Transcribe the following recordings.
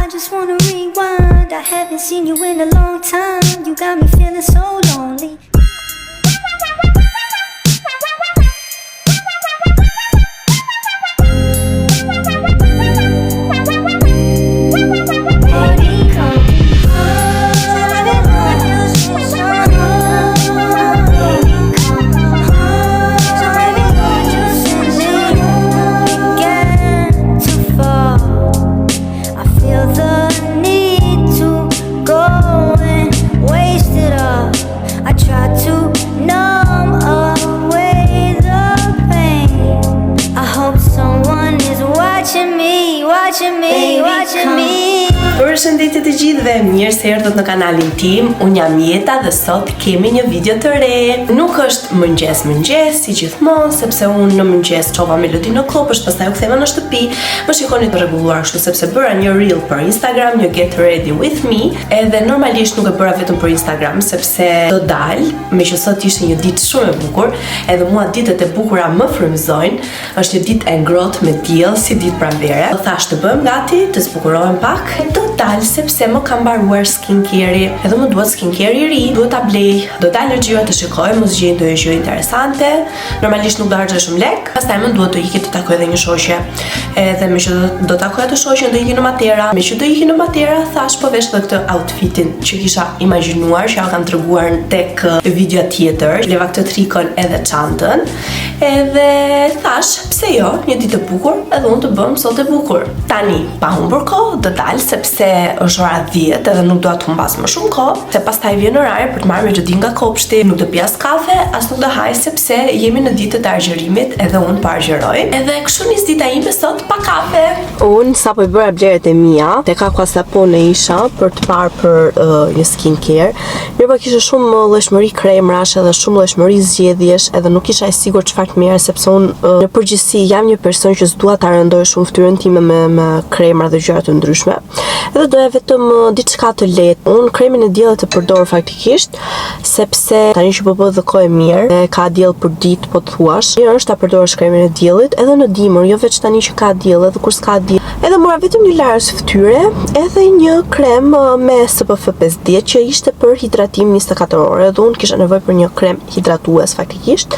just wanna rewind. I haven't seen you in a long time. You got me feeling so lonely. Përshëndetje të gjithë dhe mirë se erdhët në kanalin tim. Unë jam Jeta dhe sot kemi një video të re. Nuk është mëngjes si gjithmonë, sepse unë në mëngjes çova melodi në kopësht, pastaj u ktheva në shtëpi. Më shikoni të rregulluar kështu sepse bëra një reel për Instagram, një get ready with me, edhe normalisht nuk e bëra vetëm për Instagram sepse do dal, meqë sot ishte një ditë shumë e bukur, edhe mua ditët e bukura më frymëzojnë. Është një ditë e ngrohtë me diell si ditë pranvere. Do thash të bëjmë gati, të zbukurohem pak. Do dal sepse më kam mbaruar skincare-i, edhe më duhet skincare i ri, duhet ta blej. Do dal në xhiro të shikoj, mos gjej ndonjë gjë interesante. Normalisht nuk do harxoj shumë lek, pastaj më duhet të ikë të takoj edhe një shoqe. Edhe me që do takoj atë shoqen, do ikë në Matera. Me që do ikë në Matera, thash po vesh edhe këtë outfitin që kisha imagjinuar, që ja kam treguar tek video tjetër. Leva këtë trikon edhe çantën. Edhe thash, pse jo, një ditë e bukur, edhe unë të bëm sot e bukur. Tani, pa humbur kohë, do dal sepse është ora 10 edhe nuk do të humbas më shumë kohë, se pastaj vjen orari për të marrë melodi nga kopshti. Nuk do pi as kafe, as nuk do haj sepse jemi në ditët e argjerimit, edhe unë pa argjeroj. Edhe kështu nis dita ime sot pa kafe. Unë sapo i bëra blerjet e mia, tek Aqua Sapone isha për të parë për një skincare. Mirë, kishte shumë llojshmëri kremrash edhe shumë llojshmëri zgjedhjesh, edhe nuk isha e sigurt çfarë të merr sepse unë në përgjithësi jam një person që s'dua ta rëndoj shumë fytyrën time me kremra dhe gjëra të ndryshme. Edhe doja vetëm diçka të lehtë. Unë kremin e diellit e përdor faktikisht sepse tani që po bëj dhe kohë mirë, ka diell për ditë, po thuash. Mirë është ta përdorësh kremin e diellit edhe në dimër, jo vetëm tani që ka diell, edhe kur s'ka diell. Edhe mora vetëm një larës fytyre, edhe një krem me SPF 50 që ishte për hidratim 24 orë. Edhe unë kisha nevojë për një krem hidratues faktikisht,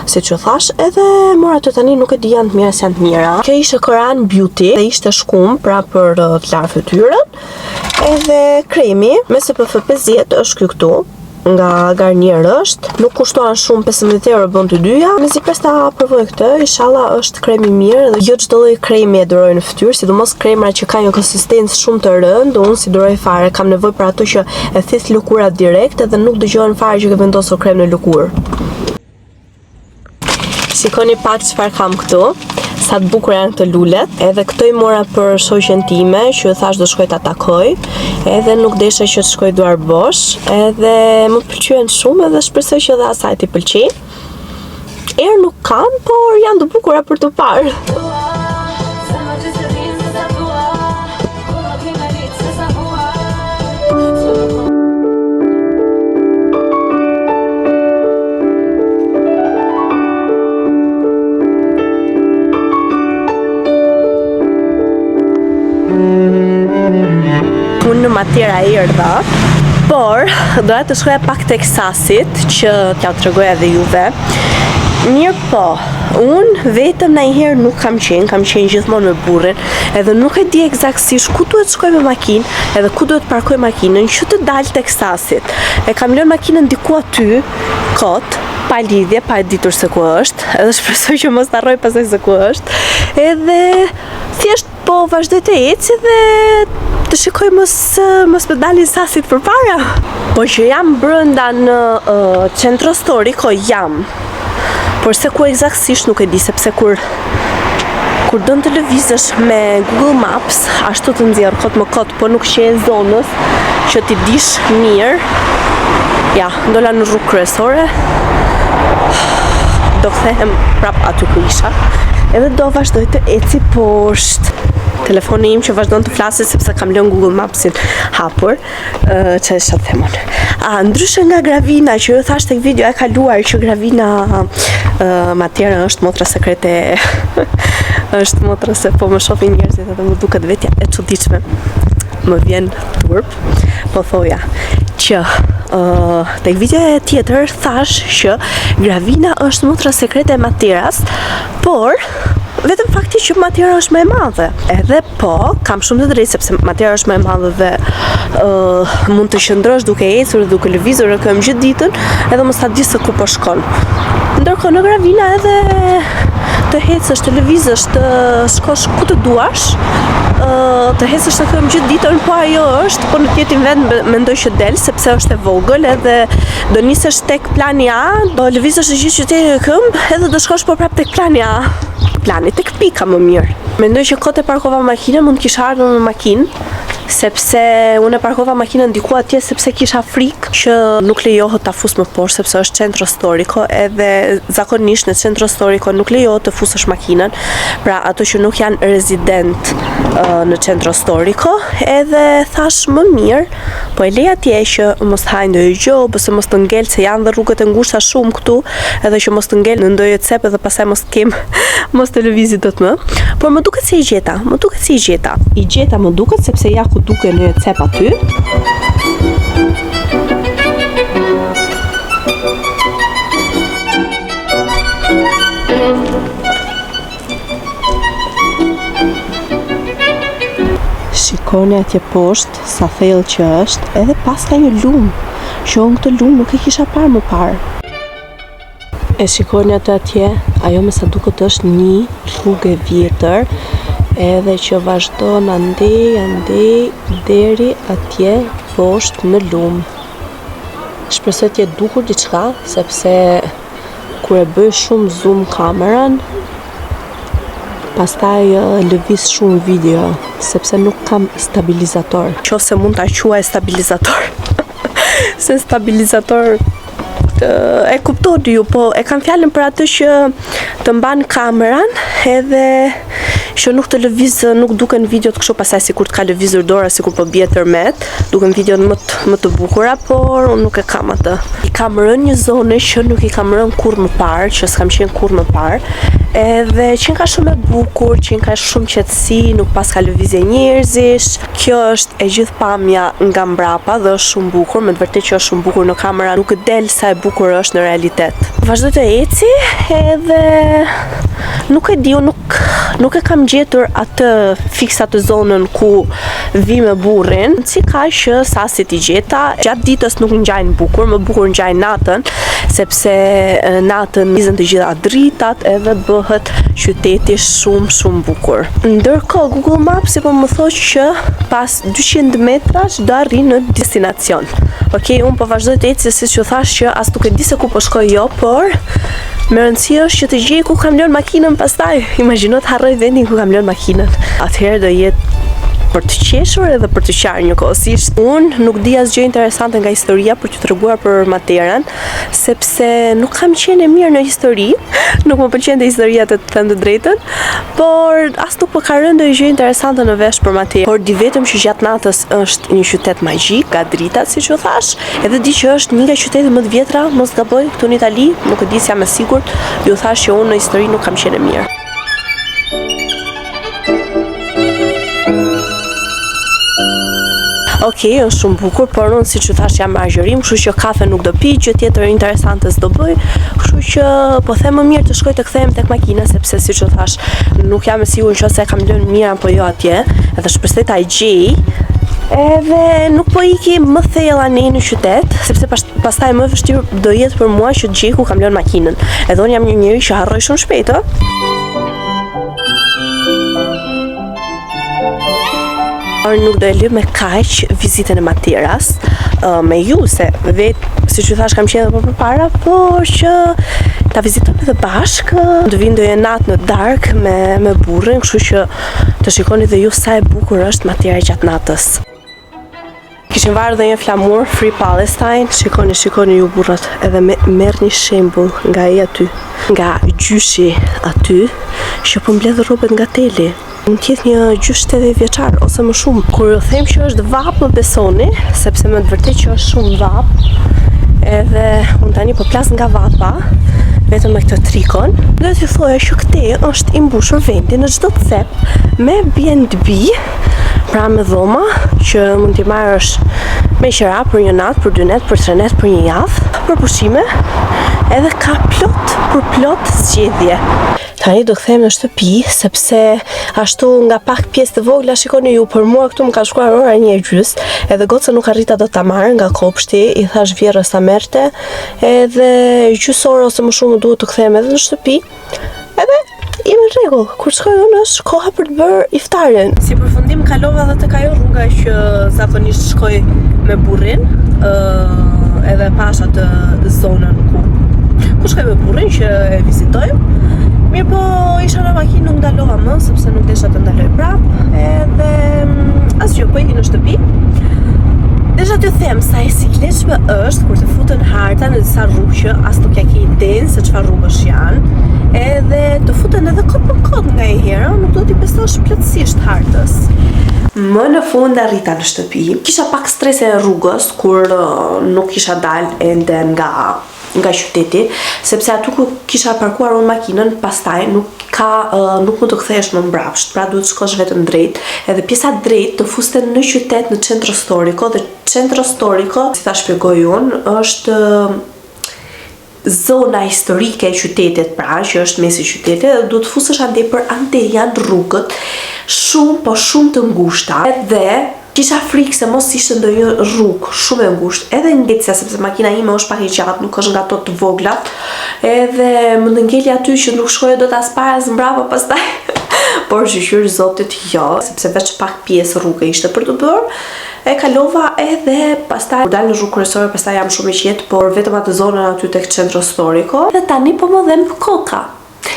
siç u thash, edhe mora ato tani nuk e di janë të mira se janë të mira. Kjo ishte Koran Beauty dhe ishte shkum pra për të larë fytyrën. Edhe kremi me SPF 50 është ky këtu, nga Garnier është. Nuk kushtoan shumë, 15 euro bën të dyja. Mezi pres ta provoj këtë, inshallah është krem i mirë dhe jo çdo lloj kremi e duroj në fytyrë, sidomos kremra që kanë një konsistencë shumë të rëndë, unë si duroj fare, kam nevojë për ato që e thith lëkurat direkt edhe nuk dëgjohen fare që ke vendosur krem në lëkurë. Shikoni pak çfarë kam këtu. Sa të bukur janë këto lulet. Edhe këto i mora për shoqen time, që thash do shkoj ta takoj. Edhe nuk desha që të shkoj duar bosh. Edhe më pëlqyen shumë edhe shpresoj që edhe asaj t'i pëlqejnë. Erë nuk kanë, por janë të bukura për të parë. Unë në Matera erdha, por doja të shkoja pak tek Sasit që t'ja tregoja edhe juve. Mirë po, unë vetëm ndonjëherë nuk kam qenë gjithmonë me burrin, edhe nuk e di eksaktësisht ku duhet shkoj me makinë, edhe ku duhet parkoj makinën që të dal tek Sasit. E kam lënë makinën diku aty, kot, pa lidhje, pa e ditur se ku është, edhe shpresoj që mos harroj pastaj se ku është. Edhe thjesht po vazhdoj të eci dhe të shikoj mos më dalin Sasit përpara. Po që jam brenda në Centro Storico jam. Por se ku eksaktësisht nuk e di, sepse kur don të lëvizësh me Google Maps, ashtu të nxjerr kot më kot, po nuk qen zonës që ti dish mirë. Ja, ndola në rrugë kryesore. Do kthehem prap aty ku isha. Edhe do vazhdoj të eci poshtë. Telefoni im që vazhdon të flasë sepse kam lënë Google Mapsin hapur. Çfarë isha të themon? Ndryshe nga Gravina që ju thash tek video e kaluar që Gravina Matera është motra sekrete. Është motra se po më shohin njerëzit edhe më duket vetja e çuditshme. më vjen turp, po thoja që tek videoja tjetër thash që Gravina është motra sekrete e Materas, por vetëm fakti që Matera është më e madhe. Edhe po, kam shumë të drejtë sepse Matera është më e madhe dhe mund të qëndrosh duke ecur, duke lëvizur në këmbë gjithë ditën, edhe mos ta di se ku po shkon. Ndërkohë në Gravina edhe të hecësh, të lëvizësh, të shkosh ku të duash, të hecësh të këmbë gjithë ditën, po ajo është, po në tjetrin vend mendoj që del sepse është e vogël edhe do nisesh tek plani A, do lëvizësh të gjithë qytetin në këmbë edhe do shkosh po prap tek plani A. Plani tek pika më mirë. Mendoj që kote parkova makinën, mund kisha ardhur me makinë, sepse unë e parkova makinën diku atje sepse kisha frikë që nuk lejohet ta fus më poshtë sepse është centro storico, edhe zakonisht në centro storico nuk lejohet të fusësh makinën, pra ato që nuk janë rezident në centro storico, edhe thash më mirë, po e lej atje që mos të haj ndonjë gjë, ose mos të ngel se janë dhe rrugët e ngushta shumë këtu, edhe që mos të ngel në ndonjë cep edhe pastaj mos të lëvizit dot më. Por më duket se i gjeta, më duket sepse ja ku duke në cep aty. Shikoni atje poshtë, sa thellë që është, edhe pas ka një lumë, që unë këtë lumë nuk e kisha parë më parë. E shikoni atë atje, ajo me sa duket është një rrugë e vjetër, edhe që vazhdon andej deri atje poshtë në lumë. Shpresoj t'je dukur diçka, sepse kur e bëj shumë zoom kameran, pastaj lëviz shumë video, sepse nuk kam stabilizator. Qose mund ta quaj stabilizator. Se stabilizator e kuptoni ju, po e kam fjalën për atë që të mban kameran edhe që nuk të lëviz, nuk duken videot kështu pasaj sikur të ka lëvizur dora, sikur po bie tërmet, duken videot më të bukura, por unë nuk e kam atë. I kam rënë një zone që nuk i kam rënë kur më parë, që s'kam qenë kur më parë, edhe që ka shumë e bukur, që ka shumë qetësi, nuk pas ka lëvizje njerëzish. Kjo është e gjithë pamja nga mbrapa dhe është shumë bukur, me të vërtetë që është shumë bukur në kamera, nuk e del sa e bukur është në realitet. Vazhdoj të eci edhe nuk e di, nuk e kam gjetur atë fiksa të zonën ku vi me burrin, si ka që sasit i gjeta, gjatë ditës nuk ngjajnë bukur, më bukur ngjajnë natën, sepse natën nizën të gjitha dritat edhe bëhet qyteti shumë bukur. Ndërkohë Google Maps po më thotë që pas 200 metrash do arri në destinacion. Okej, unë po vazhdoj të eci, siç u thash që as nuk e di se ku po shkoj jo, por me rëndësi është që të gjej ku kam lënë makinën pastaj. Imagjino të harroj vendin ku kam lënë makinën. Atëherë do jetë për të qeshur edhe për të qarë njëkohësisht. Unë nuk di asgjë interesante nga historia për t'ju treguar për Materan, sepse nuk kam qenë e mirë në histori, nuk më pëlqente historia të them të drejtën, por as nuk po ka rënë ndonjë gjë interesante në vesh për Materan. Por di vetëm që gjatë natës është një qytet magjik, ka dritat siç u thash, edhe di që është një nga qytetet më të vjetra, mos gaboj, këtu në Itali, nuk e di si jam e sigurt, ju thash që unë në histori nuk kam qenë e mirë. Okej, është shumë bukur, por unë siç u thash jam margjërim, kështu që kafe nuk do pi, gjë tjetër interesante s'do bëj, kështu që po them më mirë të shkoj të kthehem tek makina, sepse siç u thash, nuk jam e sigurt nëse e kam lënë mirë apo jo atje, edhe shpresoj ta gjej. Edhe nuk po iki më thellë anë në qytet, sepse pastaj më vështirë do jetë për mua që të gjej ku kam lënë makinën. Edhe unë jam një njeri që harroj shumë shpejt, Nuk do e lë me kaq vizitën e Materas me ju, se vetë siç ju thash kam qenë edhe përpara, por që ta vizitojmë edhe bashkë, të vinë ndonjë natë në darkë me burrin, kështu që të shikoni dhe ju sa e bukur është Matera gjatë natës. Kishin varë dhe një flamur, Free Palestine, shikoni ju burrat, edhe merr një shembull nga ai aty, nga gjyshi aty, që po mbledh rrobat nga teli. Mund t'jetë një gjysh 80 vjeçar ose më shumë. Kur ju them që është vap, më besoni, sepse më të vërtetë që është shumë vap. Edhe unë tani po plas nga vapa, vetëm me këtë trikon. Do t'ju thoja që këtej është i mbushur vendi në çdo cep me B&B, Pra me dhoma që mund t'i marrësh me qira për një natë, për 2 net, për 3 net, për një javë, për pushime, edhe ka plot zgjedhje. Tani do kthehem në shtëpi, sepse ashtu nga pak pjesë të vogla, shikoni ju, për mua këtu më ka shkuar ora 1:30, edhe goca nuk arrita do ta marr nga kopshti, i thash vjerrës ta merrte, edhe gjysore ose më shumë duhet të kthehem edhe në shtëpi. Edhe jemi në rregull, kur shkoj unë është koha për të bërë iftarin. Si përfundim kalova edhe tek ajo rruga që zakonisht shkoj me burrin, edhe pash atë zonën ku shkoj me burrin që e vizitojmë. Mirë po isha në makinë, nuk ndalova më, sepse nuk desha të ndaloj prap, edhe asgjë, po iki në shtëpi. Desha t'ju them sa e sikletshme është kur të futen harta në disa rrugë që as nuk ja ke idenë se çfarë rrugësh janë, edhe të futen edhe kot për kot nga e hera, nuk do t'i besosh plotësisht hartës. Më në fund arrita në shtëpi. Kisha pak stres e rrugës kur nuk kisha dalë ende nga qyteti, sepse aty ku kisha parkuar unë makinën, pastaj nuk mund të kthehesh më mbrapsht, pra duhet të shkosh vetëm drejt, edhe pjesa drejt të fuste në qytet, në centro storico, dhe centro storico, si ta shpjegoj unë, është zona historike e qytetit, pra që është mesi i qytetit, dhe duhet të fusesh andej për andej janë rrugët shumë të ngushta, edhe kisha frikë se mos ishte ndonjë rrugë shumë e ngushtë, edhe ngjecja, sepse makina ime është pak e gjatë, nuk është nga ato të voglat, edhe më ngeli aty që nuk shkojë dot as para as mbrapa pastaj. Por shqyr Zotit jo, sepse veç pak pjesë rrugë ishte për të bërë, e kalova edhe pastaj dal në rrugë kryesore, pastaj jam shumë e qetë, por vetëm atë zonën aty tek centro storico, dhe tani po më dhem koka.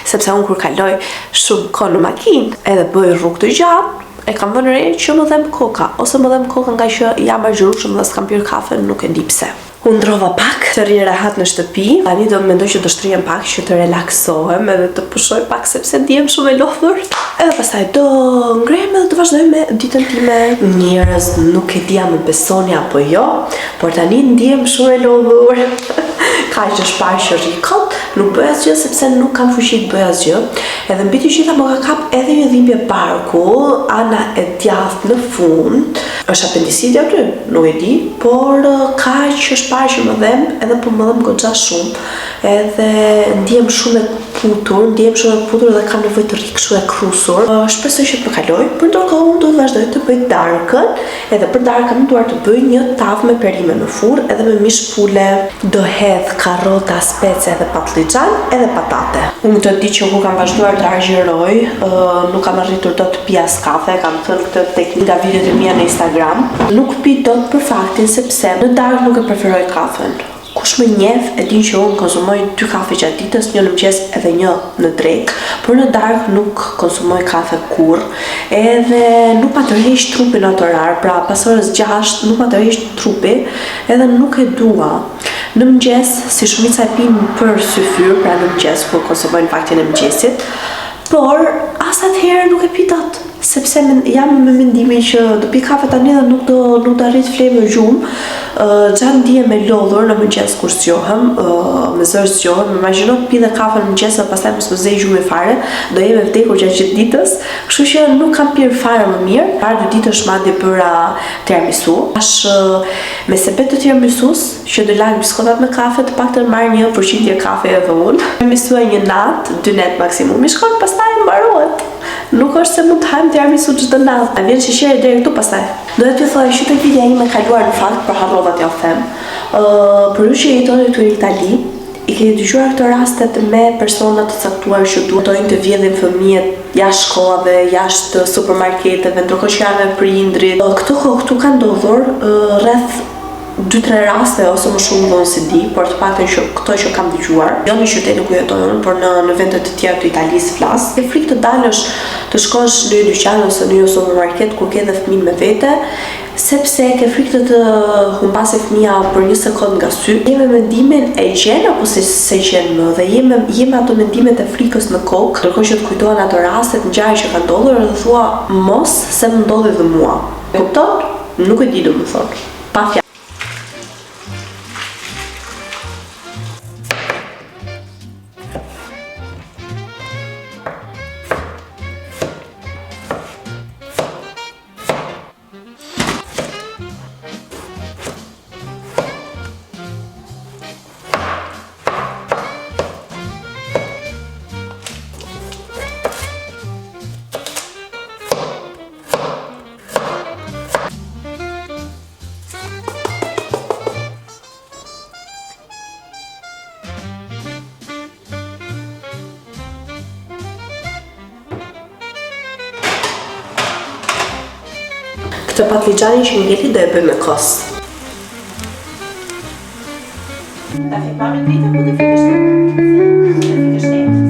Sepse unë kur kaloj shumë kohë në makinë, edhe bëj rrugë të gjatë, e kam vënë re që më dhem koka, ose më dhem koka nga që jam azhrushëm dhe s'kam pirë kafe, nuk e di pse. U ndrova pak, të ri rehat në shtëpi, tani do mendoj që do shtrihem pak që të relaksohem edhe të pushoj pak sepse ndihem shumë e lodhur. Edhe pastaj do ngrehem edhe të vazhdoj me ditën time. Njerëz, nuk e di a më besoni apo jo, por tani ndihem shumë e lodhur. Kaq që shpaj që rikot, nuk bëj asgjë sepse nuk kam fuqi të bëj asgjë. Edhe mbi të gjitha më ka kap edhe një dhimbje barku, ana e djathtë në fund. Është apendiciti aty, nuk e di, por kaq që shpaj që më dhem, edhe po më dhem goxha shumë. Edhe ndihem shumë e putur dhe kam nevojë të rri kështu e krusur. Shpresoj që të më kaloj, por ndërkohë unë do të vazhdoj të bëj darkën, edhe për darkën duar të bëj një tavë me perime në furrë edhe me mish pule. Do hedh karrota, spece dhe patlıcan edhe patate. Unë të di që kur kam vazhduar të argjëroj, nuk kam arritur dot të pi as kafe, kam thënë këtë teknikë nga videot e mia në Instagram. Nuk pi dot për faktin sepse në darkë nuk e preferoj kafen. Kush më njeh e din që unë konsumoj 2 kafe gjatë ditës, një në mëngjes edhe një në drekë, por në darkë nuk konsumoj kafe kurrë, edhe nuk ma tërheq trupin atë orar, pra pas orës 6 nuk ma tërheq trupi, edhe nuk e dua. Në mëngjes, si shumica e pinë për syfyr, pra në mëngjes kur konsumojnë faktin e mëngjesit, por as atëherë nuk e pi dot, sepse jam me mendimin që do pi kafe tani dhe nuk do arrit flemë në gjumë. Gjatë ndihem e lodhur në mëngjes kur zgjohem, me zër zgjohem, imagjino të pi dhe kafe në mëngjes dhe pastaj mos më zej gjumë fare, do jem e vdekur gjatë gjithë ditës, kështu që nuk kam pirë fare më mirë. Para 2 ditësh madje bëra tiramisu. Me sebet të tiramisus, që do lajm biskotat me kafe, të paktën marr një përqindje kafe edhe unë. Tiramisua një natë, 2 net maksimum, i shkon pastaj mbarohet. Nuk është se mund të hajmë tiramisu çdo natë. A vjen sheqeri deri këtu pastaj. Doja t'ju thoj që tek videoja ime kaluar në fakt për harrova t'ja them. Për ju që jetoni këtu në Itali, i keni dëgjuar këto rastet me persona të caktuar që duhetojnë të vjedhin fëmijët jashtë shkollave, jashtë supermarketeve, ndërkohë që janë me prindrit. Këtu ka ndodhur rreth 2-3 raste ose më shumë vonë se di, por të paktën që këto që kam dëgjuar, jo në qytetin ku jetoj unë, por në vende të tjera të Italisë flas. Ke frikë të dalësh, të shkosh në një dyqan ose në një supermarket ku ke edhe fëmijë me vete, sepse ke frikë të humbasë fëmia për një sekondë nga sy. Jemi me mendimin e gjen apo se gjen më, dhe jemi ato mendimet e frikës në kokë, ndërkohë që të kujtohen ato raste të ngjarje që kanë ndodhur dhe thua mos se më ndodhi dhe mua. Kupton? Nuk e di domethënë. Pa fjalë. Këtë patligjanin që ngeli do e bëj me kos. Ta fik mami drita, po të fikesh ti?